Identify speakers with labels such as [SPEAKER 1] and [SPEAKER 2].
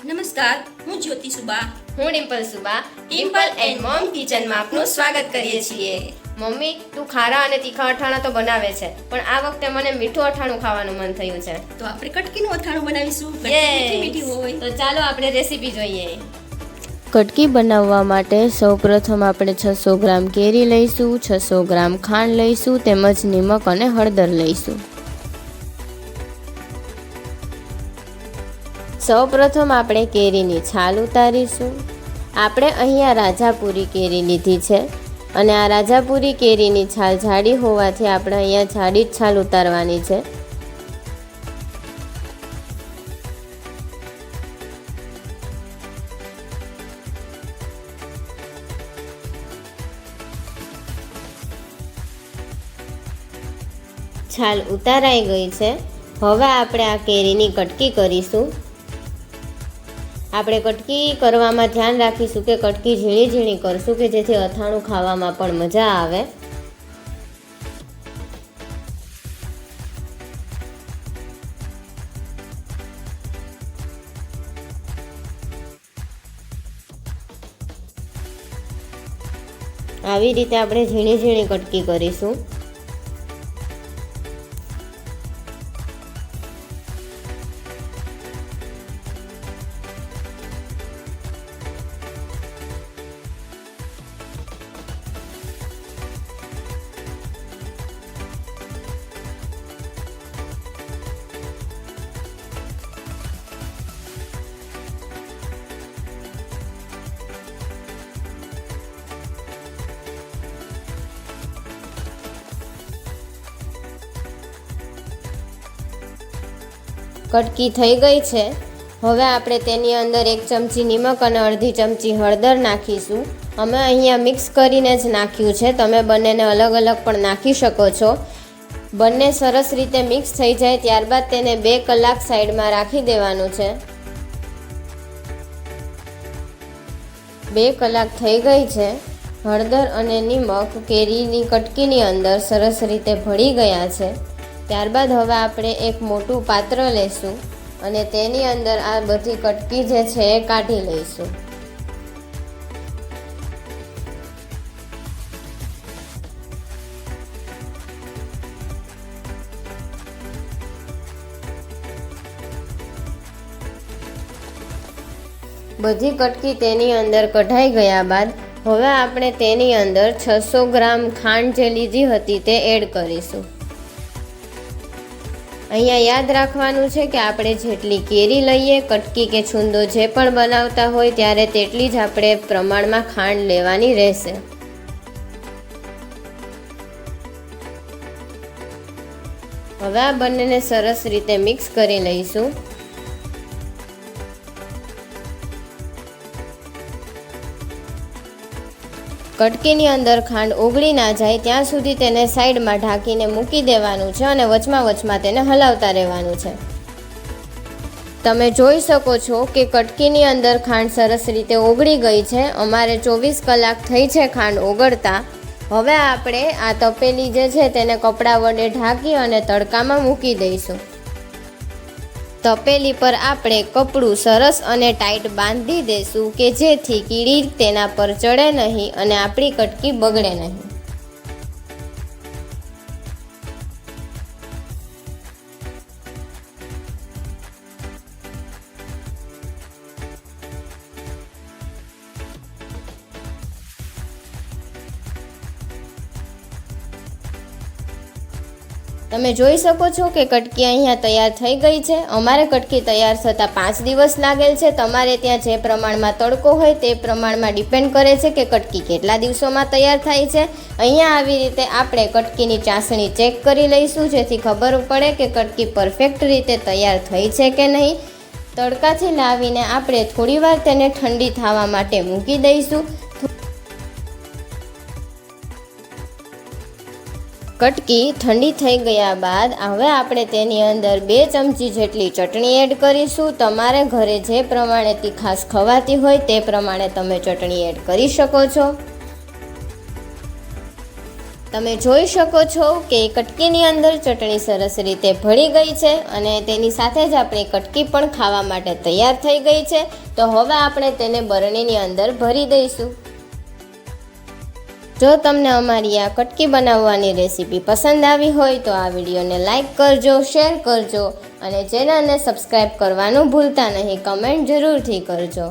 [SPEAKER 1] નમસ્કાર, હું જ્યોતિ સુબા.
[SPEAKER 2] હું ડિમ્પલ સુબા. ડિમ્પલ એન્ડ મોમ કિચનમાં આપનું સ્વાગત કરીએ છીએ. મમ્મી, તું ખારા અને તીખા અઠાણા તો બનાવે છે, પણ આ વખતે મને મીઠું અઠાણું ખાવાનું મન થયું છે.
[SPEAKER 1] તો આપણે કટકીનું અથાણું બનાવીશું.
[SPEAKER 2] યે!
[SPEAKER 1] મીઠી હોય
[SPEAKER 2] તો ચાલો આપણે રેસીપી જોઈએ.
[SPEAKER 3] કટકી બનાવવા માટે સૌપ્રથમ આપણે 600 ગ્રામ કેરી લઈશું, 600 ગ્રામ ખાંડ લઈશું તેમજ નિમક અને હળદર લઈશું. સૌપ્રથમ આપણે કેરીની છાલ ઉતારીશું. આપણે અહીંયા રાજાપુરી કેરી લીધી છે અને આ રાજાપુરી કેરીની છાલ જાડી હોવાથી આપણે અહીંયા જાડી જ છાલ ઉતારવાની છે. છાલ ઉતારાઈ ગઈ છે. હવે આપણે આ કેરીની કટકી કરીશું. આપણે કટકી કરવામાં ધ્યાન રાખીશું કે કટકી ઝીણી ઝીણી કરશું કે જેથી અથાણું ખાવામાં પણ મજા આવે. આવી રીતે આપણે ઝીણી ઝીણી કટકી કરીશું. કટકી થઈ ગઈ છે. હવે આપણે તેની અંદર 1 ચમચી નિમક અને અડધી ચમચી હળદર નાખીશું. અમે અહીંયા મિક્સ કરીને જ નાખ્યું છે. તમે બંનેને અલગ અલગ પણ નાખી શકો છો. બંને સરસ રીતે મિક્સ થઈ જાય ત્યારબાદ તેને 2 કલાક સાઈડમાં રાખી દેવાનું છે. 2 કલાક થઈ ગઈ છે. હળદર અને નિમક કેરીની કટકીની અંદર સરસ રીતે ભળી ગયા છે. ત્યારબાદ હવે આપણે એક મોટું પાત્ર લઈશું અને તેની અંદર આ બધી કટકી જે છે એ કાઢી લઈશું. બધી કટકી તેની અંદર કઢાઈ ગયા બાદ હવે આપણે તેની અંદર 600 ગ્રામ ખાંડ જે લીધી હતી તે એડ કરીશું. અહીંયા યાદ રાખવાનું છે કે આપણે જેટલી કેરી લઈએ, કટકી કે છુંદો જે પણ બનાવતા હોય ત્યારે તેટલી જ આપણે પ્રમાણમાં ખાંડ લેવાની રહેશે. હવે આ બંનેને સરસ રીતે મિક્સ કરી લઈશું. કટકીની અંદર ખાંડ ઓગળી ના જાય ત્યાં સુધી તેને સાઈડમાં ઢાંકીને મૂકી દેવાનું છે અને વચમાં તેને હલાવતા રહેવાનું છે. તમે જોઈ શકો છો કે કટકીની અંદર ખાંડ સરસ રીતે ઓગળી ગઈ છે. અમારે 24 કલાક થઈ છે ખાંડ ઓગળતા. હવે આપણે આ તપેલી જે છે તેને કપડાં વડે ઢાંકી અને તડકામાં મૂકી દઈશું. તપેલી પર આપણે કપડું સરસ અને ટાઈટ બાંધી દઈશું કે જેથી કીડી તેના પર ચડે નહીં અને આપણી કટકી બગડે નહીં. તમે જોઈ શકો છો કે કટકી અહીંયા તૈયાર થઈ ગઈ છે. અમારે કટકી તૈયાર થતાં 5 દિવસ લાગેલ છે. તમારે ત્યાં જે પ્રમાણમાં તડકો હોય તે પ્રમાણમાં ડિપેન્ડ કરે છે કે કટકી કેટલા દિવસોમાં તૈયાર થાય છે. અહીંયા આવી રીતે આપણે કટકીની ચાસણી ચેક કરી લઈશું જેથી ખબર પડે કે કટકી પરફેક્ટ રીતે તૈયાર થઈ છે કે નહીં. તડકાથી લાવીને આપણે થોડીવાર તેને ઠંડી થવા માટે મૂકી દઈશું. કટકી ઠંડી થઈ ગયા બાદ હવે આપણે તેની અંદર 2 ચમચી જેટલી ચટણી એડ કરીશું. તમારે ઘરે જે પ્રમાણે તીખાશ ખવાતી હોય તે પ્રમાણે તમે ચટણી એડ કરી શકો છો. તમે જોઈ શકો છો કે કટકીની અંદર ચટણી સરસ રીતે ભળી ગઈ છે અને તેની સાથે જ આપણી કટકી પણ ખાવા માટે તૈયાર થઈ ગઈ છે. તો હવે આપણે તેને બરણીની અંદર ભરી દઈશું. જો તમને અમારી આ કટકી બનાવવાની રેસીપી પસંદ આવી હોય તો આ વિડીયોને લાઈક કરજો, શેર કરજો અને ચેનલને સબસ્ક્રાઈબ કરવાનું ભૂલતા નહીં. કમેન્ટ જરૂરથી કરજો.